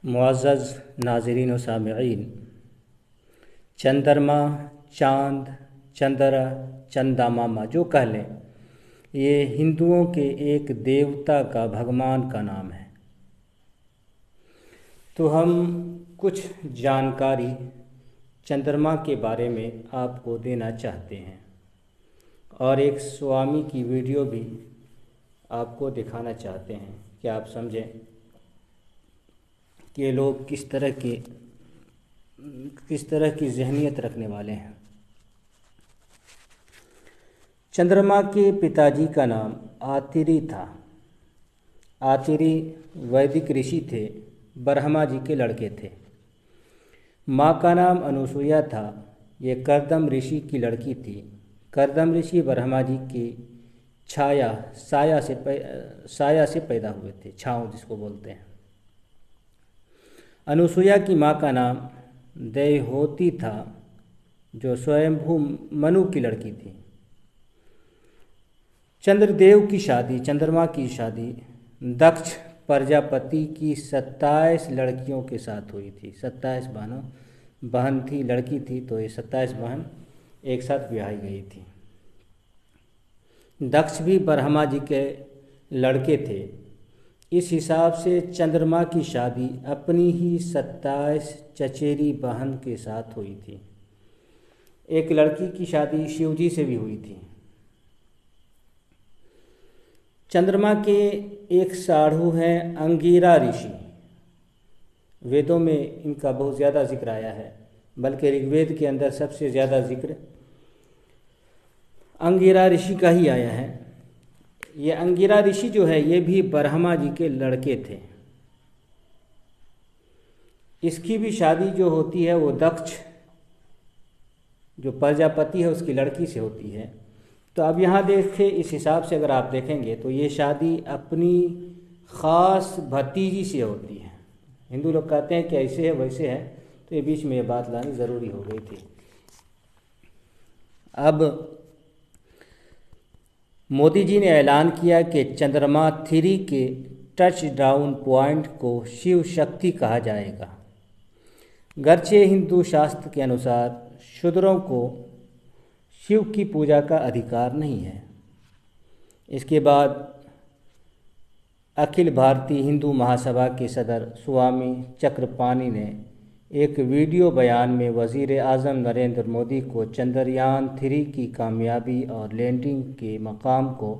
मुअज़्ज़ज़ नाज़रीन व सामिईन, चंद्रमा, चाँद, चंद्रा, चंदा मामा जो कह लें, ये हिंदुओं के एक देवता का, भगवान का नाम है। तो हम कुछ जानकारी चंद्रमा के बारे में आपको देना चाहते हैं और एक स्वामी की वीडियो भी आपको दिखाना चाहते हैं कि आप समझें कि ये लोग किस तरह की ज़हनियत रखने वाले हैं। चंद्रमा के पिताजी का नाम आतिरी था। आतिरी वैदिक ऋषि थे, ब्रह्मा जी के लड़के थे। माँ का नाम अनुसुईया था, ये करदम ऋषि की लड़की थी। करदम ऋषि ब्रह्मा जी की साया से पैदा हुए थे, छाँव जिसको बोलते हैं। अनुसुईया की माँ का नाम देवहूति था, जो स्वयंभू मनु की लड़की थी। चंद्रमा की शादी दक्ष प्रजापति की 27 लड़कियों के साथ हुई थी। 27 बहन थी, लड़की थी, तो ये 27 बहन एक साथ ब्याही गई थी। दक्ष भी ब्रह्मा जी के लड़के थे। इस हिसाब से चंद्रमा की शादी अपनी ही 27 चचेरी बहन के साथ हुई थी। एक लड़की की शादी शिवजी से भी हुई थी। चंद्रमा के एक साढ़ू हैं अंगिरा ऋषि। वेदों में इनका बहुत ज़्यादा जिक्र आया है, बल्कि ऋग्वेद के अंदर सबसे ज़्यादा जिक्र अंगिरा ऋषि का ही आया है। ये अंगिरा ऋषि जो है, ये भी ब्रह्मा जी के लड़के थे। इसकी भी शादी जो होती है वो दक्ष जो प्रजापति है उसकी लड़की से होती है। तो अब यहाँ देखें, इस हिसाब से अगर आप देखेंगे तो ये शादी अपनी ख़ास भतीजी से होती है। हिंदू लोग कहते हैं कि ऐसे है वैसे है, तो ये बीच में ये बात लानी ज़रूरी हो गई थी। अब मोदी जी ने ऐलान किया कि चंद्रमा 3 के टच डाउन पॉइंट को शिव शक्ति कहा जाएगा। गर्चे हिंदू शास्त्र के अनुसार शूद्रों को शिव की पूजा का अधिकार नहीं है। इसके बाद अखिल भारतीय हिंदू महासभा के सदर स्वामी चक्रपाणी ने एक वीडियो बयान में वज़ीर आज़म नरेंद्र मोदी को चंद्रयान 3 की कामयाबी और लैंडिंग के मकाम को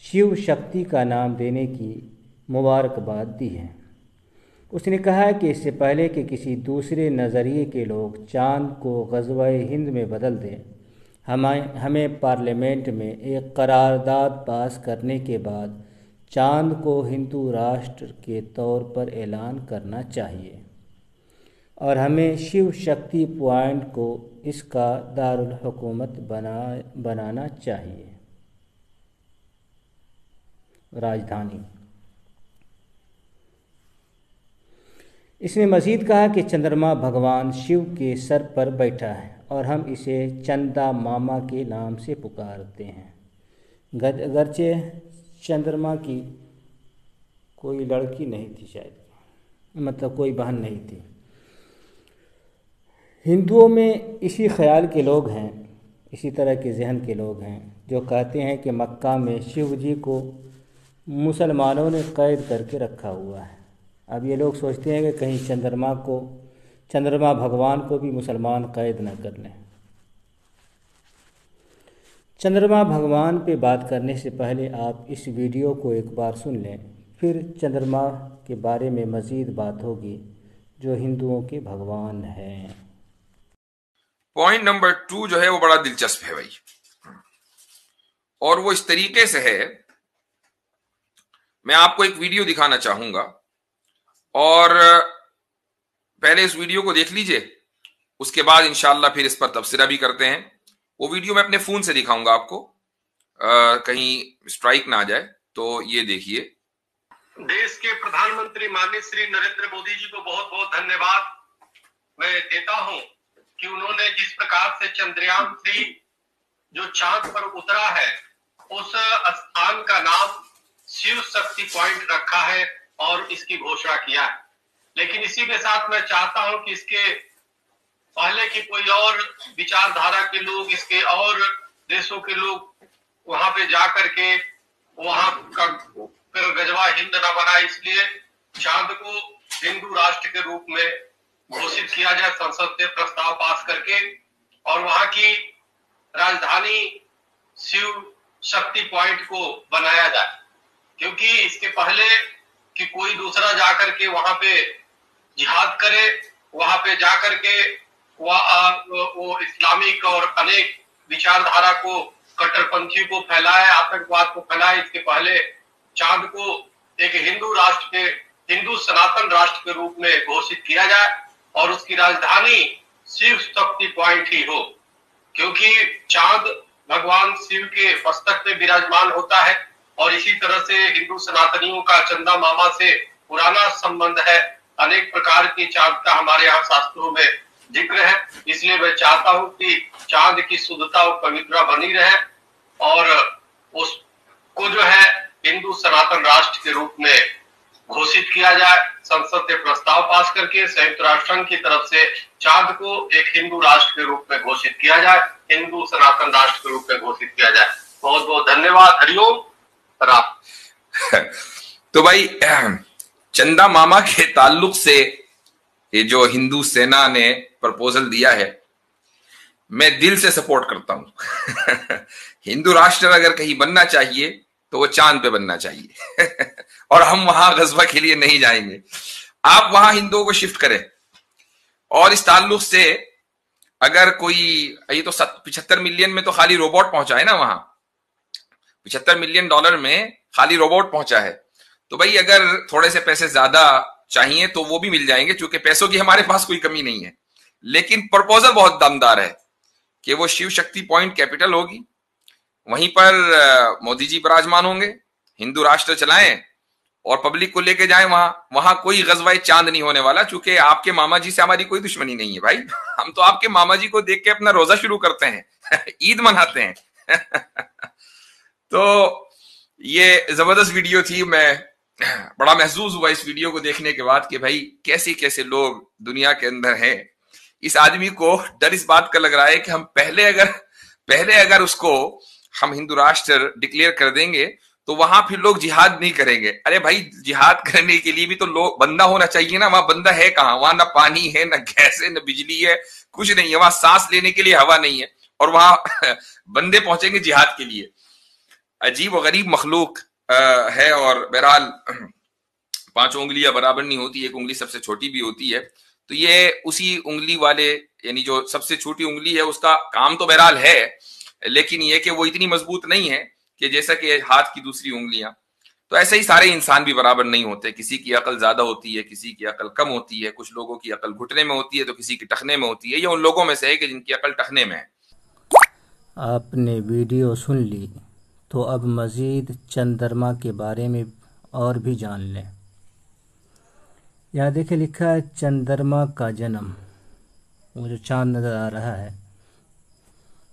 शिव शक्ति का नाम देने की मुबारकबाद दी है। उसने कहा है कि इससे पहले कि किसी दूसरे नज़रिए के लोग चाँद को ग़ज़वा हिंद में बदल दें, हमें पार्लियामेंट में एक करारदाद पास करने के बाद चाँद को हिंदू राष्ट्र के तौर पर ऐलान करना चाहिए और हमें शिव शक्ति पॉइंट को इसका दारुल हुकूमत बनाना चाहिए, राजधानी। इसने मज़ीद कहा कि चंद्रमा भगवान शिव के सर पर बैठा है और हम इसे चंदा मामा के नाम से पुकारते हैं। अगरचे चंद्रमा की कोई लड़की नहीं थी, शायद मतलब कोई बहन नहीं थी। हिंदुओं में इसी ख्याल के लोग हैं, इसी तरह के जहन के लोग हैं जो कहते हैं कि मक्का में शिव जी को मुसलमानों ने कैद करके रखा हुआ है। अब ये लोग सोचते हैं कि कहीं चंद्रमा भगवान को भी मुसलमान कैद न कर लें। चंद्रमा भगवान पे बात करने से पहले आप इस वीडियो को एक बार सुन लें, फिर चंद्रमा के बारे में मज़ीद बात होगी जो हिंदुओं के भगवान हैं। पॉइंट नंबर 2 जो है वो बड़ा दिलचस्प है भाई, और वो इस तरीके से है। मैं आपको एक वीडियो दिखाना चाहूंगा और पहले इस वीडियो को देख लीजिए, उसके बाद इंशाल्लाह फिर इस पर तबसरा भी करते हैं। वो वीडियो मैं अपने फोन से दिखाऊंगा आपको, कहीं स्ट्राइक ना आ जाए। तो ये देखिए। देश के प्रधानमंत्री माननीय श्री नरेंद्र मोदी जी को बहुत बहुत धन्यवाद मैं देता हूं कि उन्होंने जिस प्रकार से चंद्रयान 3 जो चांद पर उतरा है, उस स्थान का नाम शिव शक्ति पॉइंट रखा है और इसकी घोषणा किया है। लेकिन इसी के साथ मैं चाहता हूं कि इसके पहले की कोई और विचारधारा के लोग, इसके और देशों के लोग वहां पे जा करके वहां का फिर गजवा हिंद न बना, इसलिए चांद को हिंदू राष्ट्र के रूप में घोषित किया जाए संसद से प्रस्ताव पास करके, और वहां की राजधानी शिव शक्ति पॉइंट को बनाया जाए, क्योंकि इसके पहले कि कोई दूसरा जाकर के वहां पे जिहाद करे, वहां पे जाकर के वो इस्लामिक और अनेक विचारधारा को, कट्टरपंथी को फैलाए, आतंकवाद को फैलाए, इसके पहले चांद को एक हिंदू राष्ट्र के, हिंदू सनातन राष्ट्र के रूप में घोषित किया जाए और उसकी राजधानी शिव शक्ति पॉइंट ही हो, क्योंकि चांद भगवान शिव के मस्तक में विराजमान होता है और इसी तरह से हिंदू सनातनियों का चंदा मामा से पुराना संबंध है। अनेक प्रकार की चांद का हमारे यहाँ शास्त्रों में जिक्र है, इसलिए मैं चाहता हूं कि चांद की शुद्धता और पवित्रता बनी रहे और उसको जो है हिंदू सनातन राष्ट्र के रूप में घोषित किया जाए। संसद से प्रस्ताव पास करके संयुक्त राष्ट्र संघ की तरफ से चांद को एक हिंदू राष्ट्र के रूप में घोषित किया जाए, हिंदू सनातन राष्ट्र के रूप में घोषित किया जाए। बहुत बहुत धन्यवाद। हरिओम राम। तो भाई चंदा मामा के ताल्लुक से ये जो हिंदू सेना ने प्रपोजल दिया है, मैं दिल से सपोर्ट करता हूं। हिंदू राष्ट्र अगर कहीं बनना चाहिए तो वो चांद पे बनना चाहिए। और हम वहां गजबा के लिए नहीं जाएंगे। आप वहां हिंदुओं को शिफ्ट करें। और इस ताल्लुक से अगर कोई, ये तो 75 मिलियन में तो खाली रोबोट पहुंचा है ना, वहां $75 मिलियन में खाली रोबोट पहुंचा है। तो भाई अगर थोड़े से पैसे ज्यादा चाहिए तो वो भी मिल जाएंगे, क्योंकि पैसों की हमारे पास कोई कमी नहीं है। लेकिन प्रपोजल बहुत दमदार है कि वो शिव शक्ति पॉइंट कैपिटल होगी, वहीं पर मोदी जी विराजमान होंगे, हिंदू राष्ट्र चलाएं और पब्लिक को लेके जाएं वहां कोई गजवाए चांद नहीं होने वाला, क्योंकि आपके मामा जी से हमारी कोई दुश्मनी नहीं है भाई। हम तो आपके मामा जी को देख के अपना रोजा शुरू करते हैं, ईद मनाते हैं। तो ये जबरदस्त वीडियो थी। मैं बड़ा महसूस हुआ इस वीडियो को देखने के बाद कि भाई कैसे कैसे लोग दुनिया के अंदर हैं। इस आदमी को डर इस बात का लग रहा है कि हम पहले अगर उसको हम हिंदू राष्ट्र डिक्लेयर कर देंगे तो वहां फिर लोग जिहाद नहीं करेंगे। अरे भाई, जिहाद करने के लिए भी तो लोग, बंदा होना चाहिए ना। वहां बंदा है कहाँ? वहां ना पानी है, ना गैस है, ना बिजली है, कुछ नहीं है। वहां सांस लेने के लिए हवा नहीं है, और वहां बंदे पहुंचेंगे जिहाद के लिए। अजीब व गरीब मखलूक है। और बहरहाल 5 उंगलियां बराबर नहीं होती, एक उंगली सबसे छोटी भी होती है। तो ये उसी उंगली वाले, यानी जो सबसे छोटी उंगली है, उसका काम तो बहरहाल है, लेकिन ये कि वो इतनी मजबूत नहीं है कि जैसा कि हाथ की दूसरी उंगलियां। तो ऐसे ही सारे इंसान भी बराबर नहीं होते। किसी की अकल ज्यादा होती है, किसी की अकल कम होती है। कुछ लोगों की अकल घुटने में होती है तो किसी की टखने में होती है। ये उन लोगों में से है कि जिनकी अकल टखने में है। आपने वीडियो सुन ली तो अब मज़ीद चंद्रमा के बारे में और भी जान लें। यहाँ देखिए लिखा है चंद्रमा का जन्म, वो जो चांद नज़र आ रहा है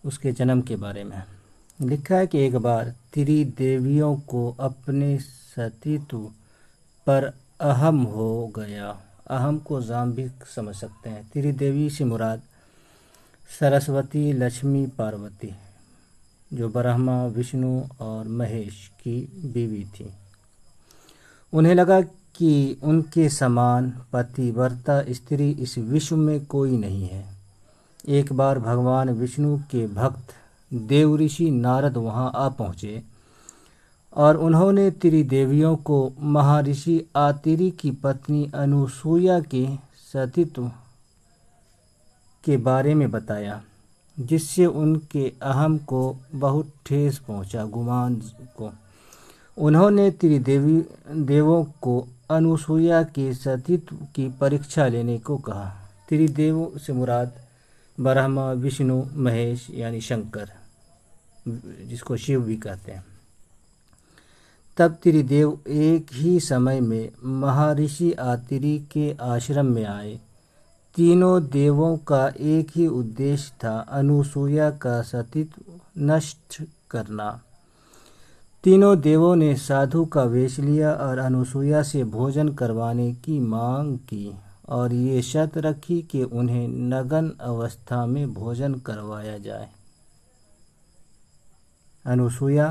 उसके जन्म के बारे में लिखा है कि एक बार त्रिदेवियों को अपने सतीत्व पर अहम हो गया। अहम को जाम भी समझ सकते हैं। त्रिदेवी से मुराद सरस्वती, लक्ष्मी, पार्वती, जो ब्रह्मा, विष्णु और महेश की बीवी थी। उन्हें लगा कि उनके समान पतिव्रता स्त्री इस विश्व में कोई नहीं है। एक बार भगवान विष्णु के भक्त देव ऋषि नारद वहां आ पहुँचे और उन्होंने त्रिदेवियों को महर्षि आतिरी की पत्नी अनुसूया के सतीत्व के बारे में बताया, जिससे उनके अहम को बहुत ठेस पहुंचा, गुमान को। उन्होंने त्रिदेवों को अनुसूया के सतीत्व की परीक्षा लेने को कहा। त्रिदेव से मुराद ब्रह्मा, विष्णु, महेश यानी शंकर, जिसको शिव भी कहते हैं। तब त्रिदेव एक ही समय में महर्षि आतिरी के आश्रम में आए। तीनों देवों का एक ही उद्देश्य था, अनुसूया का सतीत्व नष्ट करना। तीनों देवों ने साधु का वेश लिया और अनुसूया से भोजन करवाने की मांग की और ये शर्त रखी कि उन्हें नग्न अवस्था में भोजन करवाया जाए। अनुसूया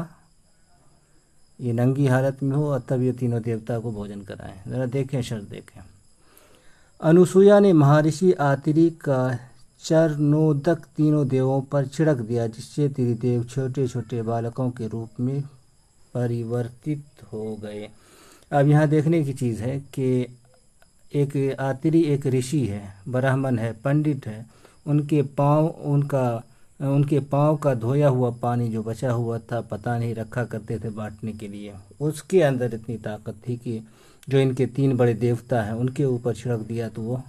ये नंगी हालत में हो और तब ये तीनों देवता को भोजन कराएं। ज़रा देखें, शर्त देखें। अनुसूया ने महर्षि आतिरी का चरणोदक तीनों देवों पर छिड़क दिया, जिससे त्रिदेव छोटे छोटे बालकों के रूप में परिवर्तित हो गए। अब यहाँ देखने की चीज़ है कि एक आतिरी एक ऋषि है, ब्राह्मण है, पंडित है। उनके पाँव का धोया हुआ पानी जो बचा हुआ था, पता नहीं रखा करते थे बांटने के लिए, उसके अंदर इतनी ताकत थी कि जो इनके 3 बड़े देवता हैं उनके ऊपर छिड़क दिया तो वो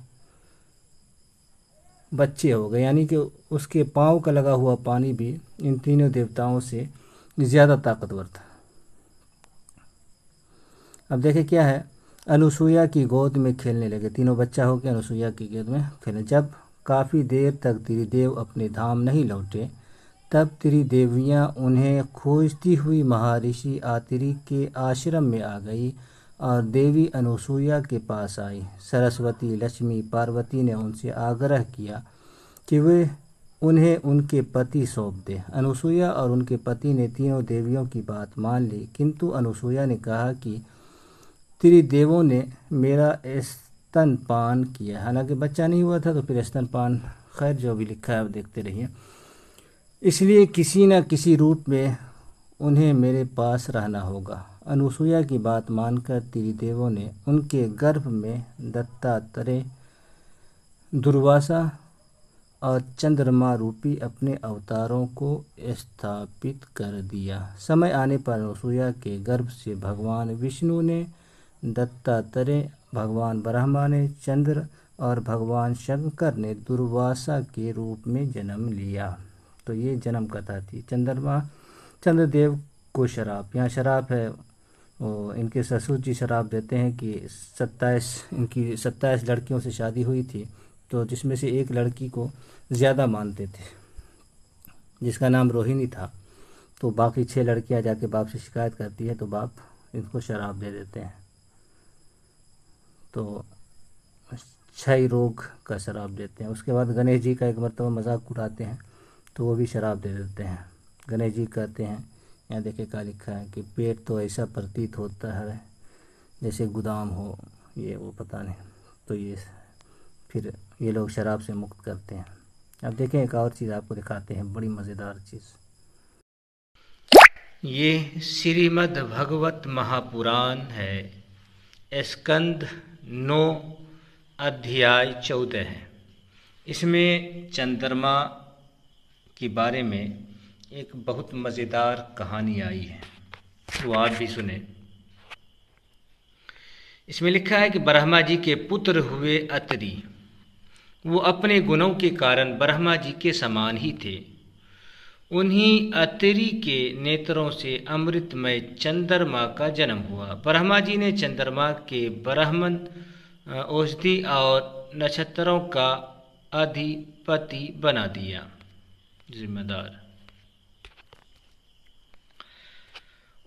बच्चे हो गए। यानी कि उसके पाँव का लगा हुआ पानी भी इन तीनों देवताओं से ज़्यादा ताकतवर था। अब देखें क्या है, अनुसूया की गोद में खेलने लगे। तीनों बच्चा हो के अनुसूया की गोद में खेलने। जब काफ़ी देर तक त्रिदेव अपने धाम नहीं लौटे, तब त्रिदेवियाँ उन्हें खोजती हुई महर्षि आतिरी के आश्रम में आ गई और देवी अनुसूया के पास आई। सरस्वती, लक्ष्मी, पार्वती ने उनसे आग्रह किया कि वे उन्हें उनके पति सौंप दें। अनुसूया और उनके पति ने तीनों देवियों की बात मान ली, किंतु अनुसूया ने कहा कि त्रिदेवों ने मेरा स्तनपान किया। हालांकि बच्चा नहीं हुआ था तो फिर स्तनपान, खैर जो भी लिखा है आप देखते रहिए। इसलिए किसी न किसी रूप में उन्हें मेरे पास रहना होगा। अनुसूया की बात मानकर त्रिदेवों ने उनके गर्भ में दत्तात्रेय, दुर्वासा और चंद्रमा रूपी अपने अवतारों को स्थापित कर दिया। समय आने पर अनुसूया के गर्भ से भगवान विष्णु ने, दत्तात्रेय, भगवान ब्रह्मा ने, चंद्र और भगवान शंकर ने दुर्वासा के रूप में जन्म लिया। तो ये जन्म कथा थी। चंद्रदेव को शराप, यहाँ शराप है, वो इनके ससुर जी शराप देते हैं कि 27 लड़कियों से शादी हुई थी, तो जिसमें से एक लड़की को ज़्यादा मानते थे जिसका नाम रोहिणी था। तो बाकी 6 लड़कियां जाके बाप से शिकायत करती है तो बाप इनको शराप दे देते हैं। तो क्षय रोग का शराप देते हैं। उसके बाद गणेश जी का एक मरतबा मजाक उड़ाते हैं तो वो भी शराप दे देते हैं। गणेश जी कहते हैं, यहाँ देखिए क्या लिखा है कि पेट तो ऐसा प्रतीत होता है जैसे गोदाम हो, ये वो पता नहीं। तो ये फिर ये लोग शराब से मुक्त करते हैं। अब देखें एक और चीज़ आपको दिखाते हैं, बड़ी मज़ेदार चीज़। ये श्रीमद् भगवत महापुराण है, स्कंद 9 अध्याय 14 है। इसमें चंद्रमा के बारे में एक बहुत मज़ेदार कहानी आई है, वो आप भी सुने। इसमें लिखा है कि ब्रह्मा जी के पुत्र हुए अत्रि। वो अपने गुणों के कारण ब्रह्मा जी के समान ही थे। उन्हीं अत्रि के नेत्रों से अमृतमय चंद्रमा का जन्म हुआ। ब्रह्मा जी ने चंद्रमा के ब्राह्मण, औषधि और नक्षत्रों का अधिपति बना दिया, जिम्मेदार।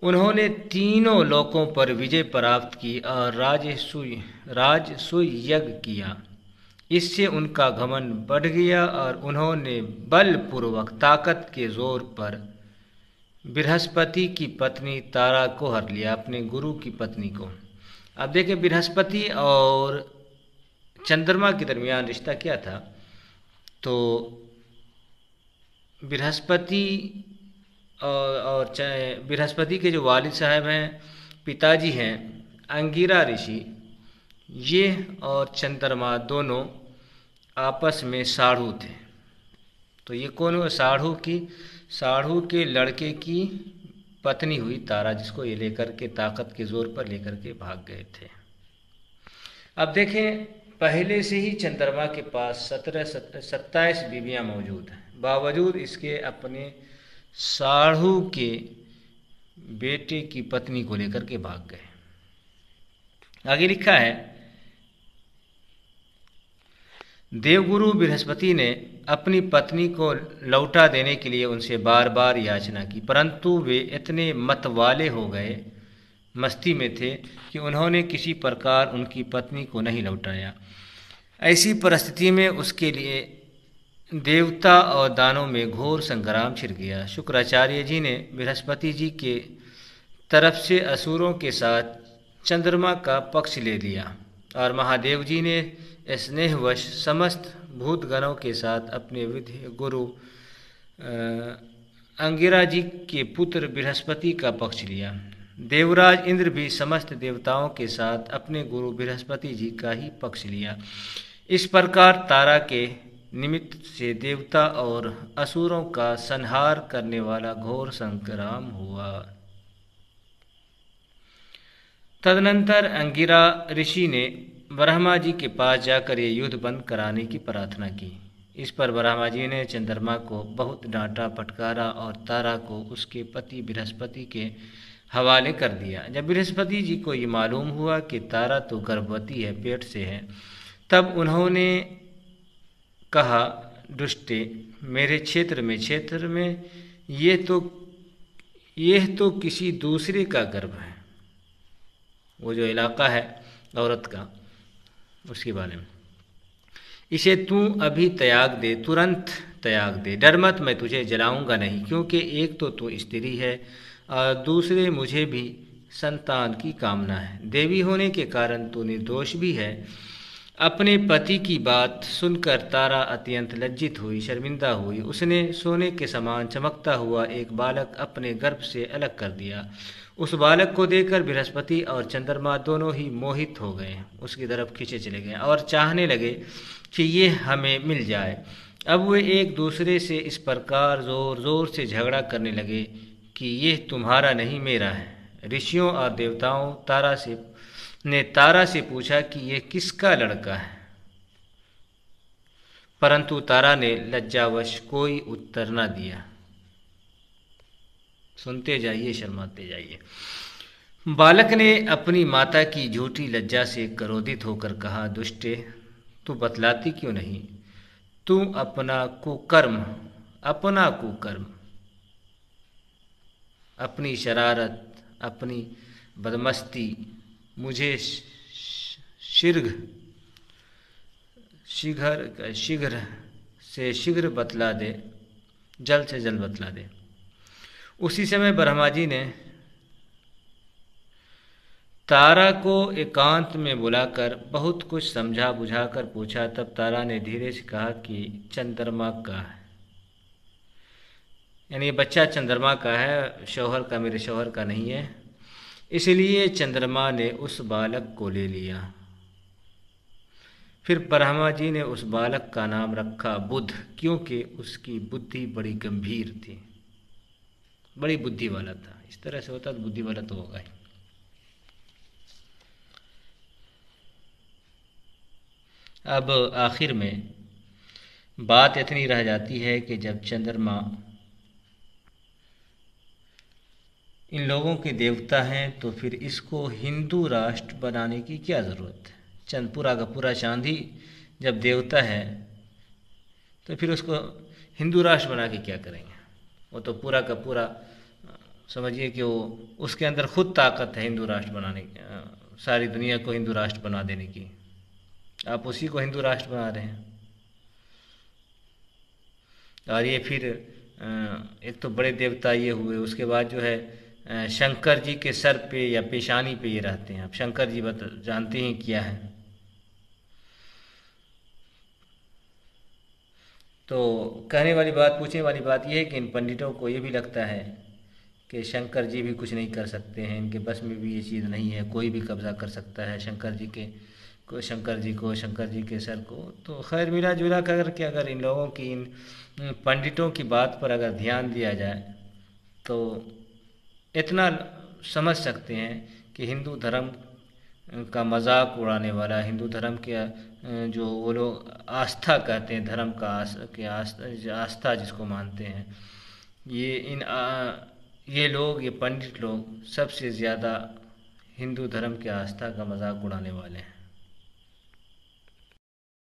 उन्होंने तीनों लोकों पर विजय प्राप्त की और राजसूय यज्ञ किया। इससे उनका घमंड बढ़ गया और उन्होंने बलपूर्वक ताकत के जोर पर बृहस्पति की पत्नी तारा को हर लिया, अपने गुरु की पत्नी को। अब देखें बृहस्पति और चंद्रमा के दरमियान रिश्ता क्या था। तो बृहस्पति और बृहस्पति के जो वालिद साहब हैं, पिताजी हैं अंगिरा ऋषि, ये और चंद्रमा दोनों आपस में साढ़ू थे। तो ये कौन हुआ? साढ़ू के लड़के की पत्नी हुई तारा, जिसको ये लेकर के ताकत के जोर पर लेकर के भाग गए थे। अब देखें, पहले से ही चंद्रमा के पास 27 बीवियां मौजूद हैं, बावजूद इसके अपने साढ़ू के बेटे की पत्नी को लेकर के भाग गए। आगे लिखा है, देवगुरु बृहस्पति ने अपनी पत्नी को लौटा देने के लिए उनसे बार बार याचना की, परंतु वे इतने मतवाले हो गए, मस्ती में थे कि उन्होंने किसी प्रकार उनकी पत्नी को नहीं लौटाया। ऐसी परिस्थिति में उसके लिए देवता और दानों में घोर संग्राम छिड़ गया। शुक्राचार्य जी ने बृहस्पति जी के तरफ से असुरों के साथ चंद्रमा का पक्ष ले लिया और महादेव जी ने स्नेहवश समस्त भूतगणों के साथ अपने विधि गुरु अंगिरा जी के पुत्र बृहस्पति का पक्ष लिया। देवराज इंद्र भी समस्त देवताओं के साथ अपने गुरु बृहस्पति जी का ही पक्ष लिया। इस प्रकार तारा के निमित्त से देवता और असुरों का संहार करने वाला घोर संग्राम हुआ। तदनंतर अंगिरा ऋषि ने ब्रह्मा जी के पास जाकर ये युद्ध बंद कराने की प्रार्थना की। इस पर ब्रह्मा जी ने चंद्रमा को बहुत डांटा फटकारा और तारा को उसके पति बृहस्पति के हवाले कर दिया। जब बृहस्पति जी को ये मालूम हुआ कि तारा तो गर्भवती है, पेट से है, तब उन्होंने कहा, दुष्टे, मेरे क्षेत्र में ये तो किसी दूसरे का गर्भ है। वो जो इलाका है औरत का, उसके बारे में, इसे तू अभी त्याग दे, तुरंत त्याग दे, डर मत, मैं तुझे जलाऊंगा नहीं, क्योंकि एक तो तू स्त्री है और दूसरे मुझे भी संतान की कामना है। देवी होने के कारण तू निर्दोष भी है। अपने पति की बात सुनकर तारा अत्यंत लज्जित हुई, शर्मिंदा हुई। उसने सोने के समान चमकता हुआ एक बालक अपने गर्भ से अलग कर दिया। उस बालक को देखकर बृहस्पति और चंद्रमा दोनों ही मोहित हो गए, उसकी तरफ खींचे चले गए और चाहने लगे कि ये हमें मिल जाए। अब वे एक दूसरे से इस प्रकार जोर जोर से झगड़ा करने लगे कि ये तुम्हारा नहीं, मेरा है। ऋषियों और देवताओं ने तारा से पूछा कि ये किसका लड़का है, परंतु तारा ने लज्जावश कोई उत्तर न दिया। सुनते जाइए, शर्माते जाइए। बालक ने अपनी माता की झूठी लज्जा से क्रोधित होकर कहा, दुष्टे, तू बतलाती क्यों नहीं? तू अपना कुकर्म, अपनी शरारत, अपनी बदमस्ती मुझे शीघ्र बतला दे, जल्द से जल्द बतला दे। उसी समय ब्रह्मा जी ने तारा को एकांत में बुलाकर बहुत कुछ समझा बुझाकर पूछा। तब तारा ने धीरे से कहा कि चंद्रमा का है, यानी ये बच्चा चंद्रमा का है, शौहर का, मेरे शौहर का नहीं है। इसलिए चंद्रमा ने उस बालक को ले लिया। फिर ब्रह्मा जी ने उस बालक का नाम रखा बुध, क्योंकि उसकी बुद्धि बड़ी गंभीर थी, बड़ी बुद्धि वाला था। इस तरह से होता तो बुद्धि वाला तो होगा ही। अब आखिर में बात इतनी रह जाती है कि जब चंद्रमा इन लोगों के देवता हैं, तो फिर इसको हिंदू राष्ट्र बनाने की क्या ज़रूरत है? पूरा का पूरा चांद ही जब देवता है, तो फिर उसको हिंदू राष्ट्र बना के क्या करेंगे? वो तो पूरा का पूरा समझिए कि वो उसके अंदर खुद ताकत है हिंदू राष्ट्र बनाने की, सारी दुनिया को हिंदू राष्ट्र बना देने की। आप उसी को हिंदू राष्ट्र बना रहे हैं। और ये फिर एक तो बड़े देवता ये हुए, उसके बाद जो है शंकर जी के सर पे या पेशानी पे ये रहते हैं। आप शंकर जी जानते हैं क्या है। तो कहने वाली बात, पूछने वाली बात यह है कि इन पंडितों को ये भी लगता है कि शंकर जी भी कुछ नहीं कर सकते हैं, इनके बस में भी ये चीज़ नहीं है, कोई भी कब्जा कर सकता है शंकर जी के सर को। तो खैर मिला जुला कर के अगर इन लोगों की, इन पंडितों की बात पर अगर ध्यान दिया जाए तो इतना समझ सकते हैं कि हिंदू धर्म का मजाक उड़ाने वाला, हिंदू धर्म के जो वो लोग आस्था कहते हैं, धर्म का आस्था जिसको मानते हैं, ये लोग, ये पंडित लोग सबसे ज़्यादा हिंदू धर्म के आस्था का मजाक उड़ाने वाले हैं।